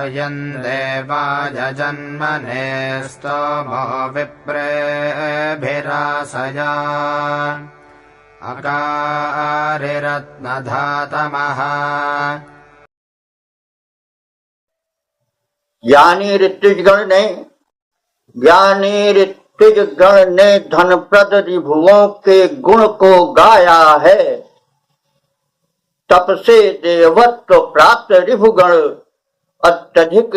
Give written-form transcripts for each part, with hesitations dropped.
अयं देवा जजन्मने स्तोमो विप्रेभिरासया अकारिरत्नधातमः। ज्ञानी ऋत्विजगण ने धनप्रद रिभुओं के गुण को गाया है। तप से देवत्व प्राप्त रिभुगण अत्यधिक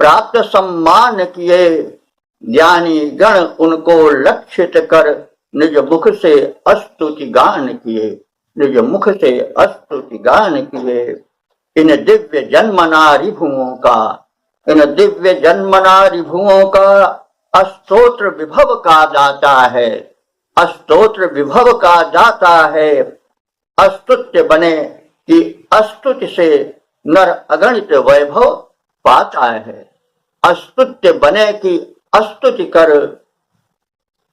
प्राप्त सम्मान किए। ज्ञानी गण उनको लक्षित कर निज मुख से स्तुति गान किए, निज मुख से स्तुति गान किए। इन दिव्य जन्मना रिभुओं का स्तोत्र विभव का दाता है, स्तोत्र विभव का दाता है। स्तुत्य बने कि स्तुति से नर अगणित वैभव पाता है। स्तुत्य बने कि स्तुति कर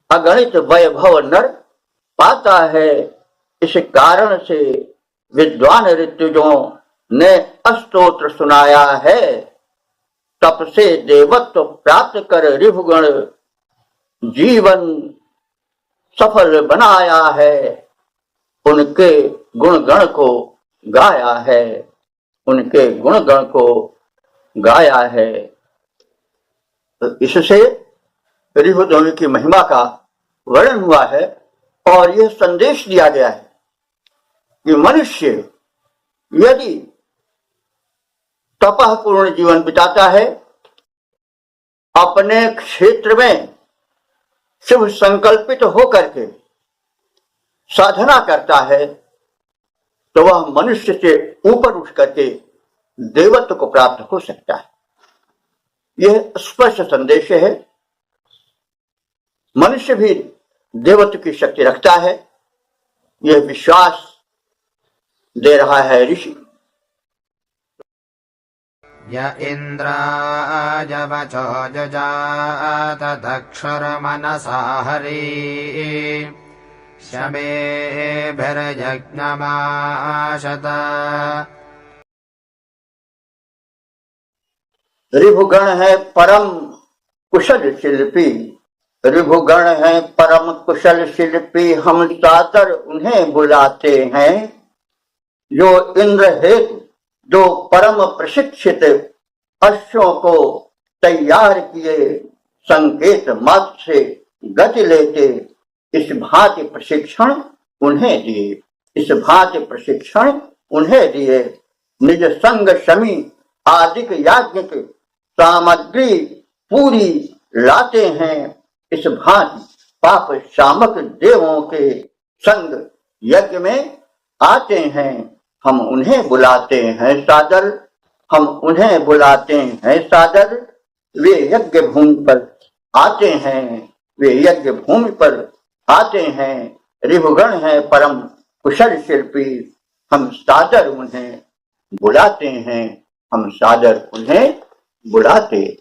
अगणित वैभव नर पाता है। इस कारण से विद्वान ऋत्विजों ने स्तोत्र सुनाया है। तप से देवत्व प्राप्त कर रिभुगण जीवन सफल बनाया है। उनके गुणगण को गाया है, उनके गुणगण को गाया है। तो इससे रिभुद्वैमी की महिमा का वर्णन हुआ है और यह संदेश दिया गया है कि मनुष्य यदि तपः पूर्ण जीवन बिताता है, अपने क्षेत्र में शुभ संकल्पित होकर के साधना करता है, तो वह मनुष्य से ऊपर उठ करके देवत्व को प्राप्त हो सकता है। यह स्पष्ट संदेश है। मनुष्य भी देवत्व की शक्ति रखता है, यह विश्वास दे रहा है ऋषि। य इन्द्राय वचो जजात दक्षुर्मनसा हरि शमेभिर्यज्ञमाशत। रिभुगण है परम कुशल शिल्पी, रिभुगण है परम कुशल शिल्पी। हम सादर उन्हें बुलाते हैं जो इंद्र हेतु दो परम प्रशिक्षित अश्वों को तैयार किए, संकेत मात्र से गति लेते। इस भांति प्रशिक्षण उन्हें दिए, इस भांति प्रशिक्षण उन्हें दिए। निज संग शमी आदिक याज्ञिक सामग्री पूरी लाते हैं। इस भांति पाप शामक देवों के संग यज्ञ में आते हैं। हम उन्हें बुलाते हैं सादर, हम उन्हें बुलाते हैं सादर। वे यज्ञ भूमि पर आते हैं, वे यज्ञ भूमि पर आते हैं। रिभुगण है परम कुशल शिल्पी, हम सादर उन्हें बुलाते हैं, हम सादर उन्हें बुलाते।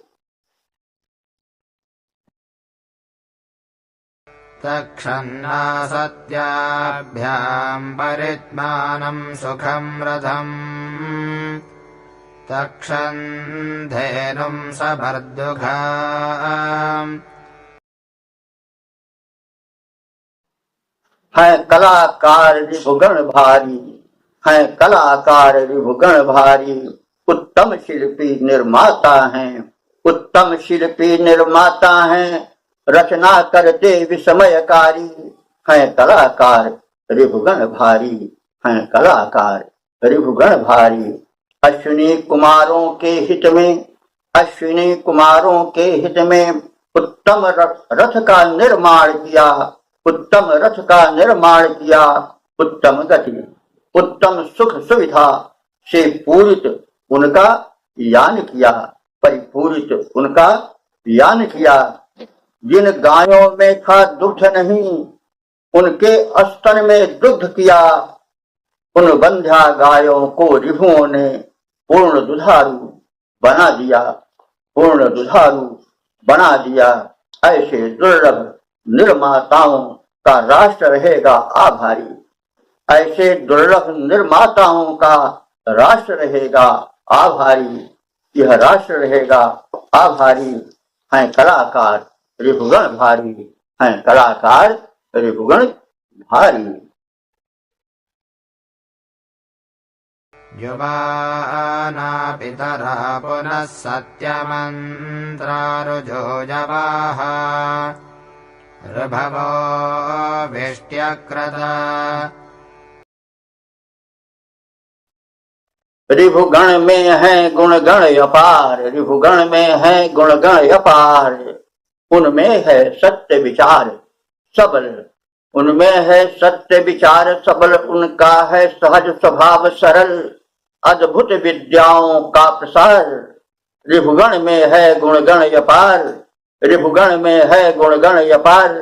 तक्षन्ना सत्याभ्यां परित्मानं सुखं रथम् तक्षन्धेनुं सभर्दुघाम्। है कलाकार रिभुगण भारी, है कलाकार रिभुगण भारी। उत्तम शिल्पी निर्माता हैं, उत्तम शिल्पी निर्माता हैं। रचना करते विस्मयकारी, है कलाकार रिभुगण भारी, है कलाकार रिभुगण भारी। अश्विनी कुमारों के हित में, अश्विनी कुमारों के हित में उत्तम रथ का निर्माण किया, उत्तम रथ का निर्माण किया। उत्तम गति, उत्तम सुख सुविधा से पूरित उनका यान किया, परिपूरित उनका यान किया। जिन गायों में था दुग्ध नहीं, उनके स्तन में दुग्ध किया। उन बंध्या गायों को रिभुओं ने पूर्ण दुधारू बना दिया, पूर्ण दुधारू बना दिया। ऐसे दुर्लभ निर्माताओं का राष्ट्र रहेगा आभारी, ऐसे दुर्लभ निर्माताओं का राष्ट्र रहेगा आभारी। यह राष्ट्र रहेगा आभारी। हैं कलाकार रिपुगण भारी, हैं कलाकार रिपुगण भारी। युवाना पितरा पुनः सत्यमन्त्रारुजो जवाः ऋभवो विष्ट्यक्रता। रिभुगण में है गुण गण अपार, रिभुगण में है गुण गण अपार। उनमें है सत्य विचार सबल, उनमें है सत्य विचार सबल। उनका है सहज स्वभाव सरल, अद्भुत विद्याओं का प्रसार। रिभुगण में है गुण गण अपार, रिभुगण में है गुण गण अपार।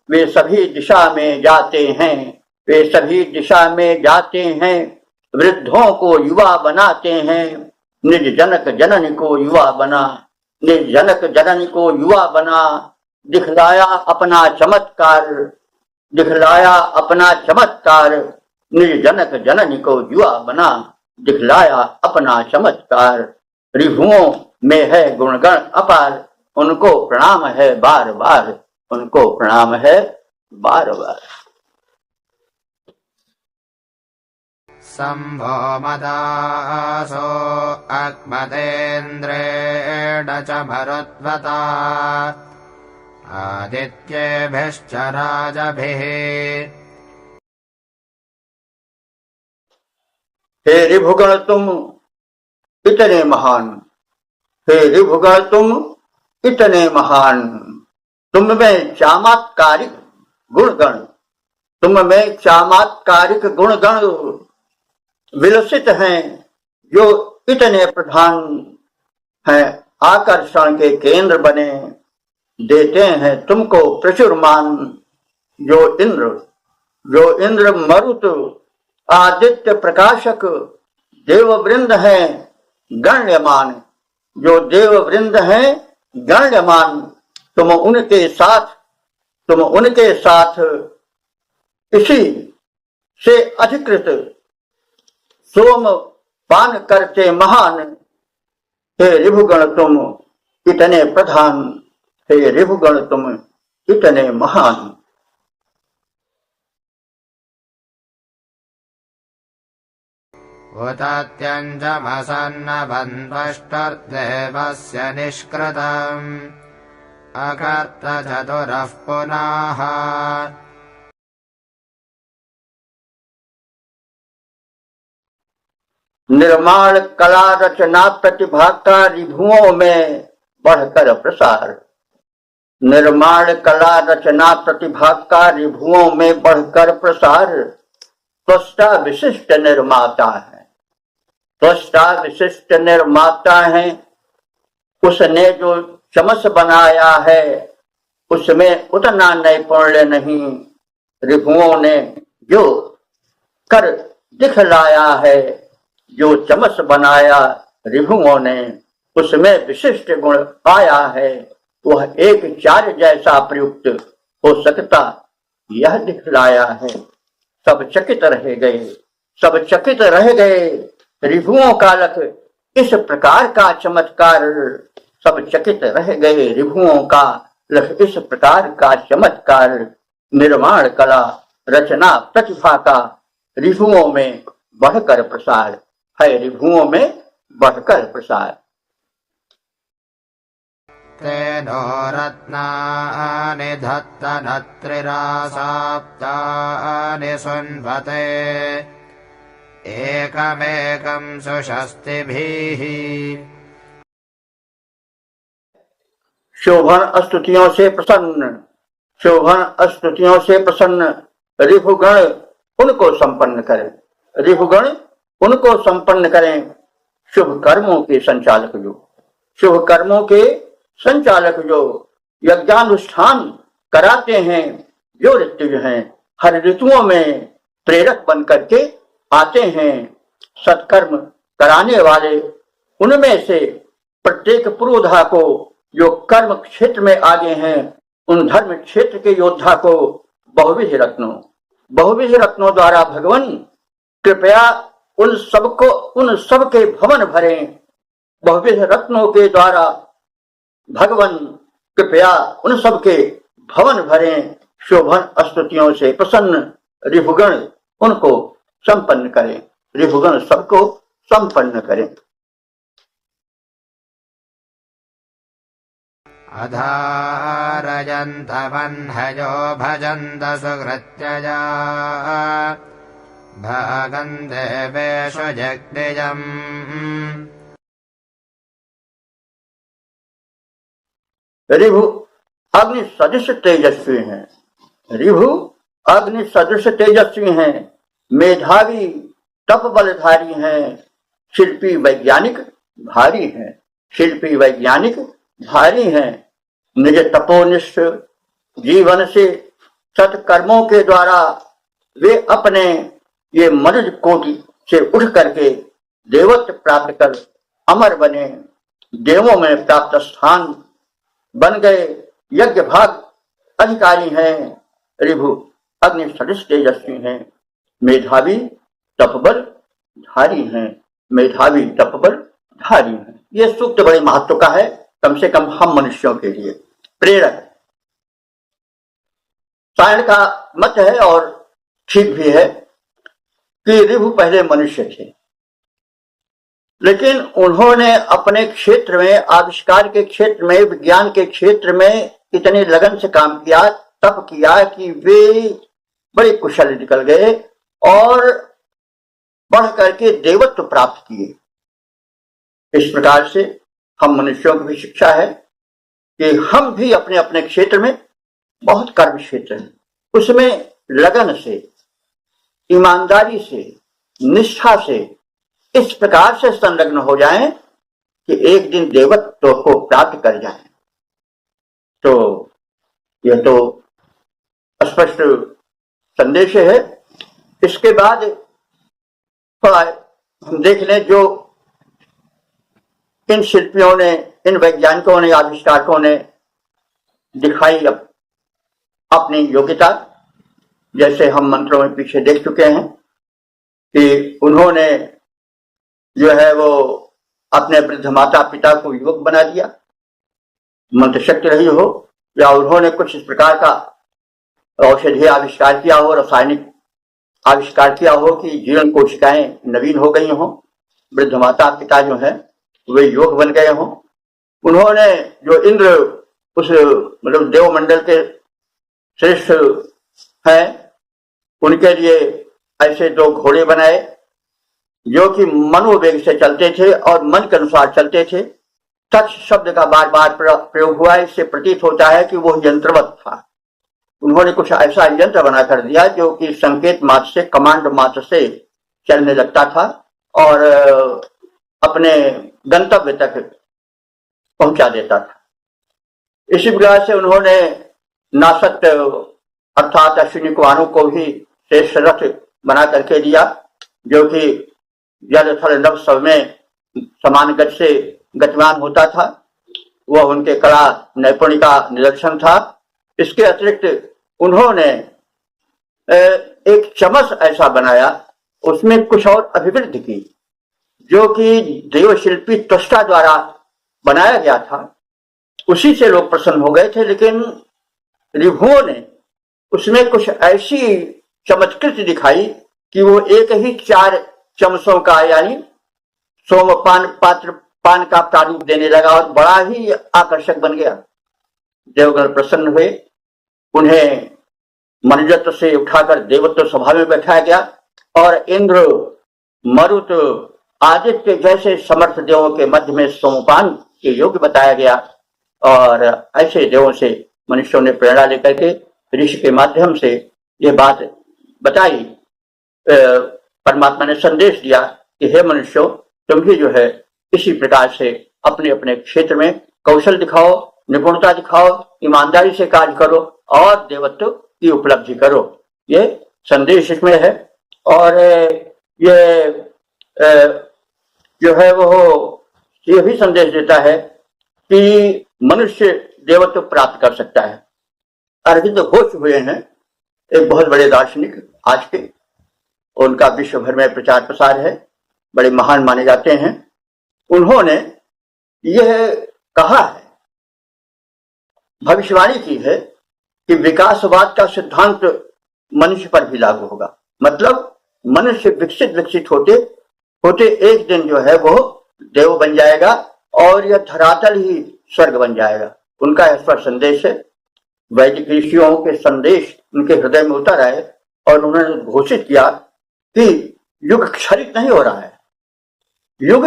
वे सभी दिशा में जाते हैं, वे सभी दिशा में जाते हैं। वृद्धों को युवा बनाते हैं, निज जनक जननी को युवा बना, निज जनक जननी को युवा बना। दिखलाया अपना चमत्कार, दिखलाया अपना चमत्कार। निज जनक जननी को युवा बना, दिखलाया अपना चमत्कार। रिभुओं में है गुणगण अपार, उनको प्रणाम है बार बार, उनको प्रणाम है बार बार। सम्भो मदासो अक्मतेन्द्रेण च मरुत्वता आदित्येभिश्च राजभिः। हे रिभुगण तुम इतने महान, हे रिभुगण तुम इतने महान। तुम में चामत्कारिक गुणगण, तुम में चामत्कारिक गुणगण विलसित हैं, जो इतने प्रधान हैं, आकर्षण के केंद्र बने। देते हैं तुमको प्रचुर मान, जो इंद्र मरुत आदित्य प्रकाशक देववृंद हैं गण्यमान, जो देववृंद हैं गण्यमान। तुम उनके साथ इसी से अधिकृत सोम पान करते महान। हे रिभुगण तुम इतने प्रधान, हे रिभुगण तुम इतने महान। उतत्यञ्जमसन्नबन्ध्वष्टर्देवस्य निष्कृतम् अकर्त चतुरः पुनः। निर्माण कला रचना प्रतिभा का रिभुओं में बढ़कर प्रसार, निर्माण कला रचना प्रतिभा का रिभुओं में बढ़कर प्रसार। त्वष्टा विशिष्ट निर्माता है, त्वष्टा विशिष्ट निर्माता है। उसने जो चमस बनाया है उसमें उतना नैपुण्य नहीं। रिभुओं ने जो कर दिखलाया है, जो चमस बनाया रिभुओं ने, उसमें विशिष्ट गुण पाया है। वह एक चार्य जैसा प्रयुक्त हो सकता, यह दिखलाया है। सब चकित रह गए, सब चकित रह गए। रिभुओं का लख इस प्रकार का चमत्कार, सब चकित रह गए। रिभुओं का लख इस प्रकार का चमत्कार। निर्माण कला रचना प्रतिभा का रिभुओं में बढ़कर प्रसार है, रिभुओं में बढ़कर प्रसार। तेनो रत्नानि धत्तनत्रिरासाप्तानि सुन्वते एकमेकं सुषस्तिभिः। शोभन स्तुतियों से प्रसन्न, शोभन स्तुतियों से प्रसन्न रिभुगण उनको संपन्न करें, रिभुगण उनको संपन्न करें। शुभ कर्मों के संचालक जो, शुभ कर्मों के संचालक जो यज्ञानुष्ठान कराते हैं, जो ऋतु हैं, हर ऋतुओं में प्रेरक बन करके आते हैं। सत्कर्म कराने वाले उनमें से प्रत्येक पुरोधा को, जो कर्म क्षेत्र में आगे हैं, उन धर्म क्षेत्र के योद्धा को बहुविध रत्नों द्वारा भगवान कृपया उन सबके भवन भरें, बहुविध रत्नों के द्वारा भगवान कृपया उन सबके भवन भरे शोभन स्तुतियों से प्रसन्न रिभुगण उनको संपन्न करें, रिभुगण सबको संपन्न करें। अधारयन्त वह्नयो भजन्त सुकृत्यजा भगन् देवेषु जग्निजम्। रिभु अग्नि सदृश तेजस्वी हैं, रिभु अग्नि सदृश तेजस्वी हैं, मेधावी तप बलधारी हैं, शिल्पी वैज्ञानिक भारी हैं, शिल्पी वैज्ञानिक भारी हैं। निज तपोनिष्ठ जीवन से सत्कर्मों के द्वारा वे अपने ये मनुष्य कोटि से उठ करके देवत्व प्राप्त कर अमर बने, देवों में प्राप्त स्थान बन गए, यज्ञ भाग अधिकारी हैं। रिभु अग्नि सदृश तेजस्वी हैं, मेधावी तपबल धारी हैं, मेधावी तपबल धारी हैं। ये सूक्त बड़े महत्व का है, कम से कम हम मनुष्यों के लिए प्रेरक। सायण का मत है और ठीक भी है कि रिभु पहले मनुष्य थे, लेकिन उन्होंने अपने क्षेत्र में, आविष्कार के क्षेत्र में, विज्ञान के क्षेत्र में इतने लगन से काम किया, तप किया कि वे बड़े कुशल निकल गए और बढ़ करके देवत्व प्राप्त किए। इस प्रकार से हम मनुष्यों की भी शिक्षा है कि हम भी अपने अपने क्षेत्र में, बहुत कर्म क्षेत्र है, उसमें लगन से, ईमानदारी से, निष्ठा से इस प्रकार से संलग्न हो जाएं कि एक दिन देवत्व को प्राप्त कर जाएं। तो यह तो स्पष्ट संदेश है। इसके बाद हम देख लें, जो इन शिल्पियों ने, इन वैज्ञानिकों ने, आविष्कारकों ने दिखाई अपनी योग्यता, जैसे हम मंत्रों में पीछे देख चुके हैं कि उन्होंने जो है वो अपने वृद्ध माता पिता को युवक बना दिया, मंत्र शक्ति रही हो, या उन्होंने कुछ इस प्रकार का औषधीय आविष्कार किया हो, रासायनिक आविष्कार किया हो कि जीवन कोशिकाएं नवीन हो गई हो, वृद्ध माता पिता जो है वे युवक बन गए हों। उन्होंने जो इंद्र, उस मतलब देवमंडल के श्रेष्ठ हैं, उनके लिए ऐसे 2 घोड़े बनाए जो कि मनोवेग से चलते थे और मन के अनुसार चलते थे। तक्ष शब्द का बार बार प्रयोग हुआ, इससे प्रतीत होता है कि वो यंत्रवत था। उन्होंने कुछ ऐसा यंत्र बना कर दिया जो कि संकेत मात्र से, कमांड मात्र से चलने लगता था और अपने गंतव्य तक पहुंचा देता था। इसी प्रकार से उन्होंने नासत अर्थात अश्विनी कुमारों को भी श्रेष्ठ रथ बना करके दिया, जो कि जल थल नभ सब में समान गति से गतिमान होता था। वह उनके कला नैपुण्य का निदर्शन था। इसके अतिरिक्त उन्होंने एक चमस ऐसा बनाया, उसमें कुछ और अभिवृद्धि की, जो कि देवशिल्पी त्वष्टा द्वारा बनाया गया था। उसी से लोग प्रसन्न हो गए थे, लेकिन रिभुओं ने उसमें कुछ ऐसी चमत्कृति दिखाई कि वो एक ही 4 चमचों का, यानी सोमपान पात्र पान का प्रारूप देने लगा और बड़ा ही आकर्षक बन गया। देवगण प्रसन्न हुए, उन्हें मनुजत्व से उठाकर देवत्व सभा में बैठाया गया और इंद्र, मरुत, आदित्य जैसे समर्थ देवों के मध्य में सोमपान के योग्य बताया गया। और ऐसे देवों से मनुष्यों ने प्रेरणा लेकर के ऋषि के माध्यम से ये बात बताई। परमात्मा ने संदेश दिया कि हे मनुष्यों, तुम भी जो है इसी प्रकार से अपने अपने क्षेत्र में कौशल दिखाओ, निपुणता दिखाओ, ईमानदारी से कार्य करो और देवत्व की उपलब्धि करो। ये संदेश इसमें है। और ये जो है वो ये भी संदेश देता है कि मनुष्य देवत्व प्राप्त कर सकता है। अरविंद घोष हुए हैं एक बहुत बड़े दार्शनिक आज के, उनका विश्व भर में प्रचार प्रसार है, बड़े महान माने जाते हैं। उन्होंने यह कहा है, भविष्यवाणी की है कि विकासवाद का सिद्धांत मनुष्य पर भी लागू होगा। मतलब मनुष्य विकसित होते होते एक दिन जो है वो देव बन जाएगा और यह धरातल ही स्वर्ग बन जाएगा। उनका ईश्वर संदेश है। वैदिक ऋषियों के संदेश उनके हृदय में उतर आए और उन्होंने घोषित किया कि युग क्षरित नहीं हो रहा है, युग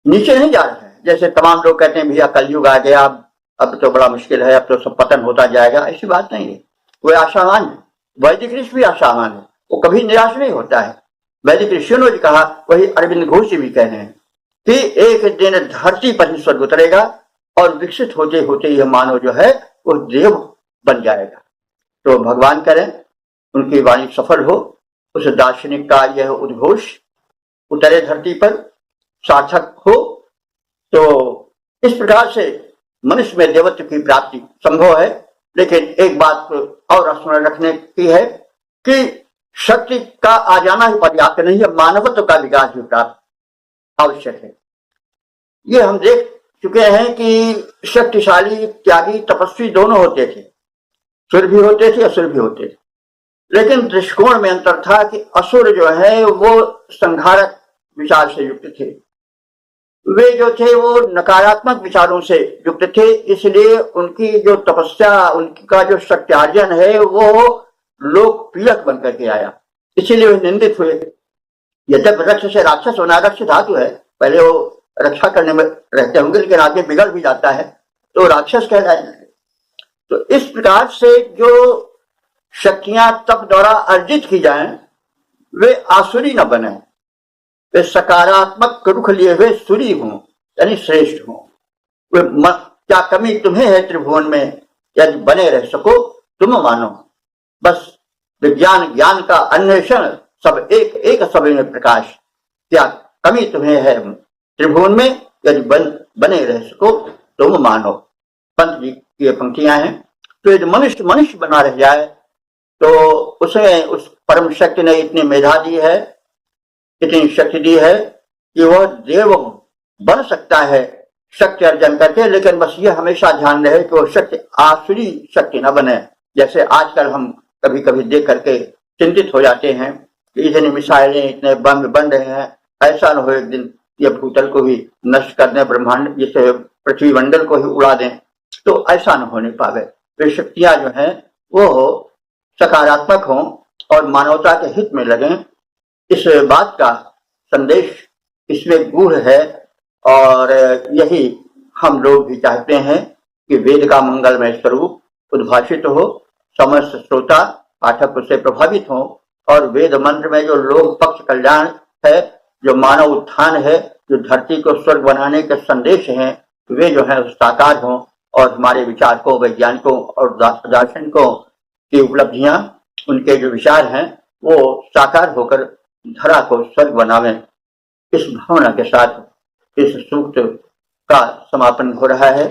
नीचे नहीं जा रहा है। जैसे तमाम लोग कहते हैं भैया कल युग आ गया, अब तो बड़ा मुश्किल है, अब तो सब पतन होता जाएगा। ऐसी बात नहीं है, वो आशावान है। वैदिक ऋषि भी आशावान है, वो कभी निराश नहीं होता है। वैदिक ऋषियों ने कहा, वही अरविंद घोष भी कह रहे हैं कि एक दिन धरती पर ही स्वर्ग उतरेगा और विकसित होते होते यह मानव जो है वो देव बन जाएगा। तो भगवान करें उनकी वाणी सफल हो, उस दार्शनिक का यह उद्घोष उतरे धरती पर, सार्थक हो। तो इस प्रकार से मनुष्य में देवत्व की प्राप्ति संभव है। लेकिन एक बात और स्मरण रखने की है कि शक्ति का आ जाना ही पर्याप्त नहीं है, मानवत्व का विकास भी प्राप्त आवश्यक है। ये हम देख चुके हैं कि शक्तिशाली, त्यागी, तपस्वी दोनों होते थे, सुर भी होते थे, असुर भी होते थे। लेकिन दृष्टिकोण में अंतर था कि असुर जो है वो संघारक विचार से युक्त थे, वे जो थे वो नकारात्मक विचारों से युक्त थे। इसलिए उनकी जो तपस्या, उनका जो शक्त्यार्जन है वो लोक पीड़क बनकर के आया, इसीलिए वे निंदित हुए। यद्यप रक्ष से राक्षस होना रक्ष धातु है, पहले वो रक्षा करने में रहते होंगे लेकिन आगे बिगड़ भी जाता है तो राक्षस कहलाएंगे। तो इस प्रकार से जो शक्तियां तप द्वारा अर्जित की जाएं वे आसुरी न बने, वे सकारात्मक रुख लिए हुए सूरी हों, यानी श्रेष्ठ हों। वे क्या कमी तुम्हें है त्रिभुवन में, यदि बने रह सको तुम मानो। बस विज्ञान ज्ञान का अन्वेषण, सब एक एक सब में प्रकाश। क्या कमी तुम्हें है त्रिभुवन में, यदि बने रह सको तुम मानो। पंत जी की ये पंक्तियां हैं। तो यदि मनुष्य मनुष्य बना रह जाए तो उसे उस परम शक्ति ने इतनी मेधा दी है, इतनी शक्ति दी है कि वह देव बन सकता है शक्ति अर्जन करके। लेकिन बस ये हमेशा ध्यान रहे कि वो शक्ति आसुरी शक्ति न बने। जैसे आजकल हम कभी कभी देख करके चिंतित हो जाते हैं कि इतनी मिसाइलें, इतने बम बन रहे हैं, ऐसा न हो एक दिन ये भूतल को भी नष्ट कर दें, ब्रह्मांड जैसे पृथ्वी मंडल को ही उड़ा दें। तो ऐसा न होने पावे। वे शक्तियां जो हैं वो सकारात्मक हों और मानवता के हित में लगें, इस बात का संदेश इसमें गूढ़ है। और यही हम लोग भी चाहते हैं कि वेद का मंगलमय स्वरूप उद्भाषित हो, समस्त श्रोता पाठक उससे प्रभावित हो और वेद मंत्र में जो लोक पक्ष कल्याण है, जो मानव उत्थान है, जो धरती को स्वर्ग बनाने के संदेश हैं, वे जो है साकार हों और हमारे विचारकों, वैज्ञानिकों और दार्शनिकों की उपलब्धियां, उनके जो विचार हैं वो साकार होकर धरा को स्वर्ग बनावें। इस भावना के साथ इस सूक्त का समापन हो रहा है।